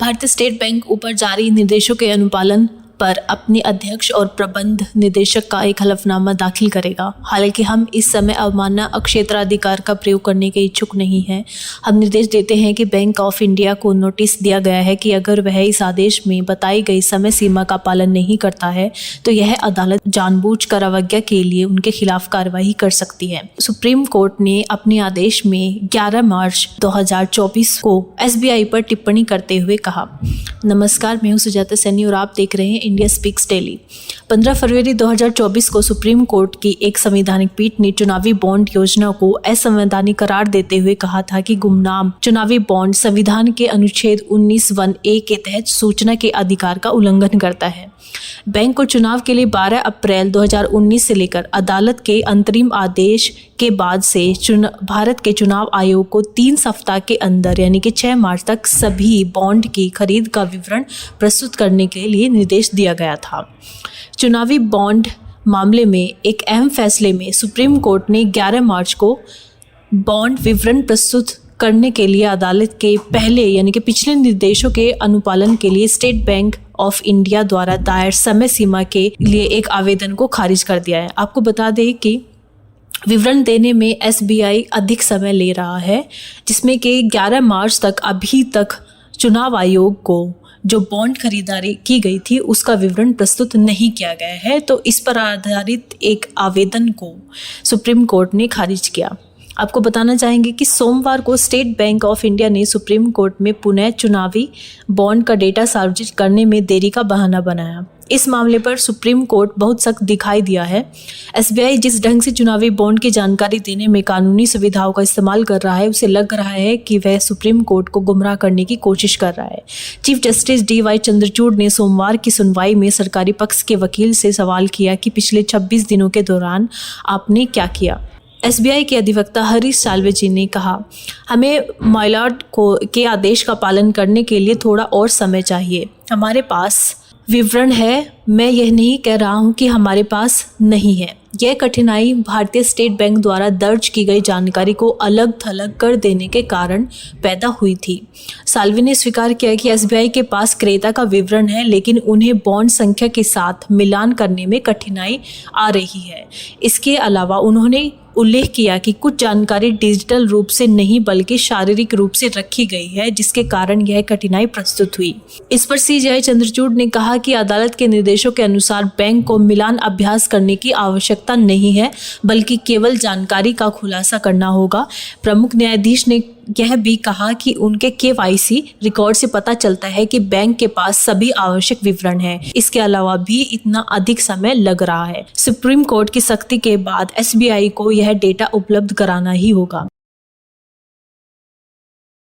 भारतीय state bank ऊपर जारी निर्देशों के अनुपालन पर अपने अध्यक्ष और प्रबंध निदेशक का एक हलफनामा दाखिल करेगा। हालांकि हम इस समय अवमानना क्षेत्राधिकार का प्रयोग करने के इच्छुक नहीं हैं। हम निर्देश देते हैं कि बैंक ऑफ इंडिया को नोटिस दिया गया है कि अगर वह इस आदेश में बताई गई समय सीमा का पालन नहीं करता है तो यह अदालत जानबूझकर अवज्ञा के लिए उनके खिलाफ कार्रवाई कर सकती है। सुप्रीम कोर्ट ने अपने आदेश में 11 मार्च 2024 को SBI पर टिप्पणी करते हुए कहा, नमस्कार, मैं हूं सुजाता सैनी और आप देख रहे हैं इंडिया स्पीक्स डेली। 15 फरवरी 2024 को सुप्रीम कोर्ट की एक संवैधानिक पीठ ने चुनावी बॉन्ड योजना को असंवैधानिक करार देते हुए कहा था कि गुमनाम चुनावी बॉन्ड संविधान के अनुच्छेद 19(1)(a) के तहत सूचना के अधिकार का उल्लंघन करता है। बैंक को चुनाव के लिए 12 अप्रैल 2019 से लेकर अदालत के अंतरिम आदेश के बाद से भारत के चुनाव आयोग को 3 सप्ताह के अंदर यानी कि 6 मार्च तक सभी बॉन्ड की खरीद का विवरण प्रस्तुत करने के लिए निर्देश दिया गया था। चुनावी बॉन्ड मामले में एक अहम फैसले में सुप्रीम कोर्ट ने 11 मार्च को बॉन्ड विवरण प्रस्तुत करने के लिए अदालत के पहले यानी कि पिछले निर्देशों के अनुपालन के लिए स्टेट बैंक ऑफ इंडिया द्वारा दायर समय सीमा के लिए एक आवेदन को खारिज कर दिया है। आपको बता दें कि विवरण देने में SBI अधिक समय ले रहा है, जिसमें कि 11 मार्च तक अभी तक चुनाव आयोग को जो बॉन्ड खरीदारी की गई थी उसका विवरण प्रस्तुत नहीं किया गया है। तो इस पर आधारित एक आवेदन को सुप्रीम कोर्ट ने खारिज किया। आपको बताना चाहेंगे कि सोमवार को स्टेट बैंक ऑफ इंडिया ने सुप्रीम कोर्ट में पुनः चुनावी बॉन्ड का डेटा सार्वजनिक करने में देरी का बहाना बनाया। इस मामले पर सुप्रीम कोर्ट बहुत सख्त दिखाई दिया है। SBI जिस ढंग से चुनावी बॉन्ड की जानकारी देने में कानूनी सुविधाओं का इस्तेमाल कर रहा है, उसे लग रहा है कि वह सुप्रीम कोर्ट को गुमराह करने की कोशिश कर रहा है। चीफ जस्टिस DY चंद्रचूड़ ने सोमवार की सुनवाई में सरकारी पक्ष के वकील से सवाल किया कि पिछले 26 दिनों के दौरान आपने क्या किया। SBI के अधिवक्ता हरीश साल्वे जी ने कहा, हमें माइलॉर्ड के आदेश का पालन करने के लिए थोड़ा और समय चाहिए। हमारे पास विवरण है, मैं यह नहीं कह रहा हूं कि हमारे पास नहीं है। यह कठिनाई भारतीय स्टेट बैंक द्वारा दर्ज की गई जानकारी को अलग थलग कर देने के कारण पैदा हुई थी। साल्वे ने स्वीकार किया कि SBI के पास क्रेता का विवरण है, लेकिन उन्हें बॉन्ड संख्या के साथ मिलान करने में कठिनाई आ रही है। इसके अलावा उन्होंने उल्लेख किया कि कुछ जानकारी डिजिटल रूप से नहीं बल्कि शारीरिक रूप से रखी गई है, जिसके कारण यह कठिनाई प्रस्तुत हुई। इस पर CJ चंद्रचूड़ ने कहा कि अदालत के निर्देशों के अनुसार बैंक को मिलान अभ्यास करने की आवश्यकता नहीं है, बल्कि केवल जानकारी का खुलासा करना होगा। प्रमुख न्यायाधीश ने यह भी कहा कि उनके KYC रिकॉर्ड से पता चलता है कि बैंक के पास सभी आवश्यक विवरण है। इसके अलावा भी इतना अधिक समय लग रहा है। सुप्रीम कोर्ट की सख्ती के बाद SBI को यह डेटा उपलब्ध कराना ही होगा।